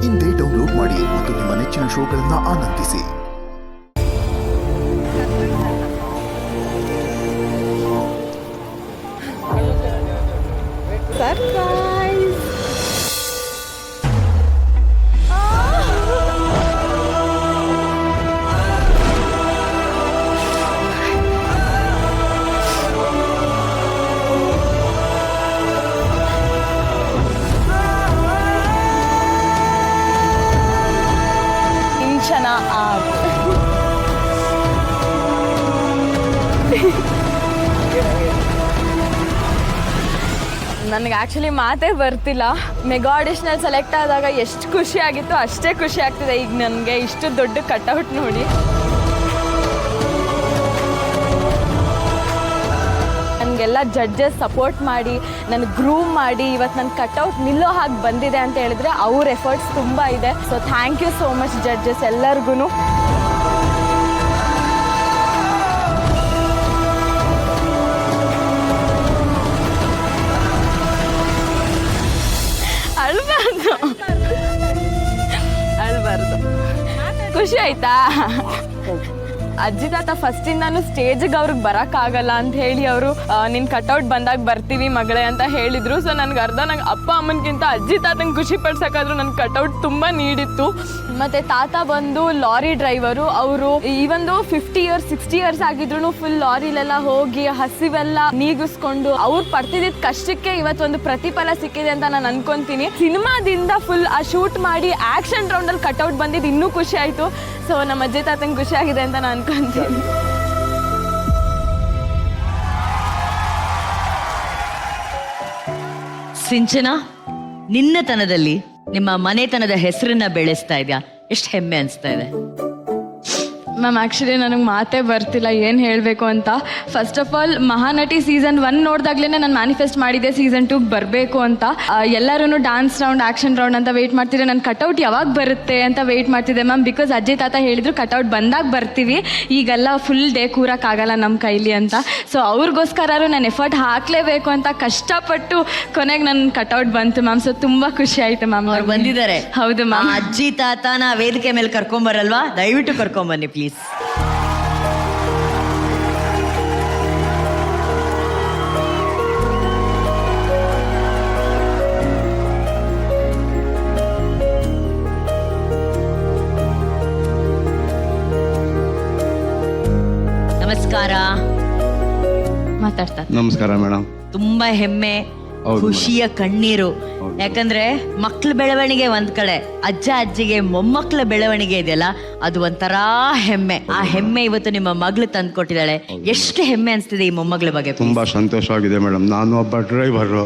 ಇಂದೇ ಡೌನ್ಲೋಡ್ ಮಾಡಿ ಮತ್ತು ನಿಮ್ಮ ನೆಚ್ಚಿನ ಶೋಗಳನ್ನು ಆನಂದಿಸಿ. ಸರ್ಪ್ರೈಸ್! ಇಂಚನ ನನಗೆ ಆ್ಯಕ್ಚುಲಿ ಮಾತೇ ಬರ್ತಿಲ್ಲ. ಮೆಗಾ ಆಡಿಷನಲ್ಲಿ ಸೆಲೆಕ್ಟ್ ಆದಾಗ ಎಷ್ಟು ಖುಷಿ ಆಗಿತ್ತು ಅಷ್ಟೇ ಖುಷಿ ಆಗ್ತಿದೆ ಈಗ ನನಗೆ. ಇಷ್ಟು ದೊಡ್ಡ ಕಟ್ಔಟ್ ನೋಡಿ ನನಗೆಲ್ಲ ಜಡ್ಜಸ್ ಸಪೋರ್ಟ್ ಮಾಡಿ ನನಗೆ ಗ್ರೂಮ್ ಮಾಡಿ ಇವತ್ತು ನನ್ನ ಕಟ್ಔಟ್ ನಿಲ್ಲೋ ಹಾಗೆ ಬಂದಿದೆ ಅಂತ ಹೇಳಿದ್ರೆ ಅವ್ರ ಎಫರ್ಟ್ಸ್ ತುಂಬ ಇದೆ. So thank you so much judges ಎಲ್ಲರಿಗೂ. ಅಳ್ಬಾರ್ದು ಖುಷಿ ಆಯ್ತಾ? ಅಜ್ಜಿ ತಾತ ಫಸ್ಟಿಂದಾನು ಸ್ಟೇಜಿಗೆ ಅವ್ರಿಗೆ ಬರೋಕ್ಕಾಗಲ್ಲ ಅಂತ ಹೇಳಿ ಅವರು ನಿನ್ನ ಕಟ್ಔಟ್ ಬಂದಾಗ ಬರ್ತೀವಿ ಮಗಳೇ ಅಂತ ಹೇಳಿದರು. ಸೊ ನನಗೆ ನಂಗೆ ಅಪ್ಪ ಅಮ್ಮನಿಗಿಂತ ಅಜ್ಜಿ ತಾತಂಗೆ ಖುಷಿ ಪಡ್ಸೋಕ್ಕಾದ್ರೂ ನನ್ನ ಕಟ್ಔಟ್ ತುಂಬ ನೀಡಿತ್ತು. ಮತ್ತು ತಾತ ಬಂದು ಲಾರಿ ಡ್ರೈವರು. ಅವರು ಈವೊಂದು 50 ಇಯರ್ಸ್ 60 ಇಯರ್ಸ್ ಆಗಿದ್ರು ಫುಲ್ ಲಾರಿಲೆಲ್ಲ ಹೋಗಿ ಹಸಿವೆಲ್ಲ ನೀಗಿಸ್ಕೊಂಡು ಅವ್ರು ಪಡ್ತಿದ್ದ ಕಷ್ಟಕ್ಕೆ ಇವತ್ತೊಂದು ಪ್ರತಿಫಲ ಸಿಕ್ಕಿದೆ ಅಂತ ನಾನು ಅನ್ಕೊತೀನಿ. ಸಿನಿಮಾದಿಂದ ಫುಲ್ ಆ ಶೂಟ್ ಮಾಡಿ ಆ್ಯಕ್ಷನ್ ರೌಂಡಲ್ಲಿ ಕಟ್ಔಟ್ ಬಂದಿದ್ದು ಇನ್ನೂ ಖುಷಿ ಆಯಿತು. ಸೊ ನಮ್ಮ ಅಜ್ಜಿ ತಾತಂಗೆ ಖುಷಿ ಆಗಿದೆ ಅಂತ ನಾನು ಅನ್ಕೊಂತೀನಿ. ಸಿಂಚನ, ನಿನ್ನತನದಲ್ಲಿ ನಿಮ್ಮ ಮನೆತನದ ಹೆಸರನ್ನ ಬೆಳೆಸ್ತಾ ಇದೆಯಾ? ಎಷ್ಟು ಹೆಮ್ಮೆ ಅನಿಸ್ತಾ ಇದೆ ಮ್ಯಾಮ್. ಆ್ಯಕ್ಚುಲಿ ನನಗೆ ಮಾತೇ ಬರ್ತಿಲ್ಲ ಏನು ಹೇಳಬೇಕು ಅಂತ. First of all Mahanati season 1 ನೋಡಿದಾಗಲೇ ನಾನು ಮ್ಯಾನಿಫೆಸ್ಟ್ ಮಾಡಿದ್ದೆ ಸೀಸನ್ 2 ಬರಬೇಕು ಅಂತ. ಎಲ್ಲರೂ ಡಾನ್ಸ್ ರೌಂಡ್ ಆ್ಯಕ್ಷನ್ ರೌಂಡ್ ಅಂತ ವೆಯ್ಟ್ ಮಾಡ್ತಿದ್ದೆ. ನನ್ನ ಕಟ್ಔಟ್ ಯಾವಾಗ ಬರುತ್ತೆ ಅಂತ ವೆಯ್ಟ್ ಮಾಡ್ತಿದ್ದೆ ಮ್ಯಾಮ್. ಬಿಕಾಸ್ ಅಜ್ಜಿ ತಾತ ಹೇಳಿದ್ರು ಕಟ್ಔಟ್ ಬಂದಾಗ ಬರ್ತೀವಿ, ಈಗೆಲ್ಲ ಫುಲ್ ಡೇ ಕೂರೋಕ್ಕಾಗಲ್ಲ ನಮ್ಮ ಕೈಲಿ ಅಂತ. ಸೊ ಅವ್ರಿಗೋಸ್ಕರರು ನಾನು ಎಫರ್ಟ್ ಹಾಕಲೇಬೇಕು ಅಂತ ಕಷ್ಟಪಟ್ಟು ಕೊನೆಗೆ ನನ್ನ ಕಟ್ಔಟ್ ಬಂತು ಮ್ಯಾಮ್. ಸೊ ತುಂಬ ಖುಷಿ ಆಯಿತು ಮ್ಯಾಮ್. ಅವ್ರು ಬಂದಿದ್ದಾರೆ. ಹೌದು ಮ್ಯಾಮ್. ಅಜ್ಜಿ ತಾತನ ವೇದಿಕೆ ಮೇಲೆ ಕರ್ಕೊಂಬರಲ್ವಾ? ದಯವಿಟ್ಟು ಕರ್ಕೊಂಬನ್ನಿ ಪ್ಲೀಸ್. ನಮಸ್ಕಾರ. ಮಾತಾಡ್ತಾರೆ. ನಮಸ್ಕಾರ ಮೇಡಮ್. ತುಂಬಾ ಹೆಮ್ಮೆ, ಖುಷಿಯ ಕಣ್ಣೀರು. ಯಾಕಂದ್ರೆ ಮಕ್ಳ ಬೆಳವಣಿಗೆ ಒಂದ್ ಕಡೆ, ಅಜ್ಜ ಅಜ್ಜಿಗೆ ಮೊಮ್ಮಕ್ಳ ಬೆಳವಣಿಗೆ ಇದೆಯಲ್ಲ, ಅದು ಒಂಥರ ಹೆಮ್ಮೆ. ಆ ಹೆಮ್ಮೆ ಇವತ್ತು ನಿಮ್ಮ ಮಗಳು ತಂದ್ಕೊಟ್ಟಿದ್ದಾಳೆ. ಎಷ್ಟು ಹೆಮ್ಮೆ ಅನ್ಸ್ತಿದೆ ಈ ಮೊಮ್ಮಗಳ ಬಗ್ಗೆ? ತುಂಬಾ ಸಂತೋಷವಾಗಿದೆ ಮೇಡಮ್. ನಾನು ಒಬ್ಬ ಡ್ರೈವರು,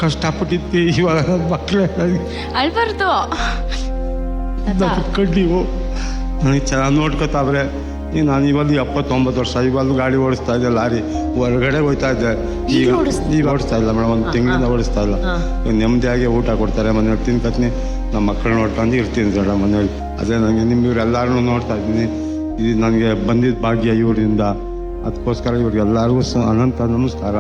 ಕಷ್ಟಪಟ್ಟಿದ್ದೆ. ಇವಾಗ ಮಕ್ಕಳೇ ಅಳ್ಬಾರ್ದು. ನೀವು ನನಗೆ ಚೆನ್ನಾಗಿ ನೋಡ್ಕೊತಾವ್ರೆ. ನಾನು ಇವಾಗ 79 ವರ್ಷ, ಇವಾಗ ಗಾಡಿ ಓಡಿಸ್ತಾ ಇದ್ದೆ, ಲಾರಿ ಹೊರಗಡೆ ಹೋಗ್ತಾ ಇದ್ದೆ. ಈಗ ಓಡಿಸ್ತಾ ಇಲ್ಲ ಮೇಡಮ್, ಒಂದು ತಿಂಗಳಿಂದ ಓಡಿಸ್ತಾ ಇಲ್ಲ. ನೆಮ್ಮದಿಯಾಗಿ ಊಟ ಕೊಡ್ತಾರೆ ಮನೇಲಿ, ತಿನ್ಕತ್ನಿ ನಮ್ಮ ಮಕ್ಕಳು ನೋಡ್ಕೊಂಡು ಇರ್ತೀನಿ ದೊಡ್ಡ ಮನೇಲಿ. ಅದೇ ನನಗೆ ಇವ್ರೆಲ್ಲರೂ ನೋಡ್ತಾ ಇದ್ದೀನಿ. ಇದು ನನಗೆ ಬಂದಿದ್ದ ಭಾಗ್ಯ ಇವರಿಂದ. ಅದಕ್ಕೋಸ್ಕರ ಇವ್ರಿಗೆಲ್ಲರಿಗೂ ಅನಂತ ನಮಸ್ಕಾರ.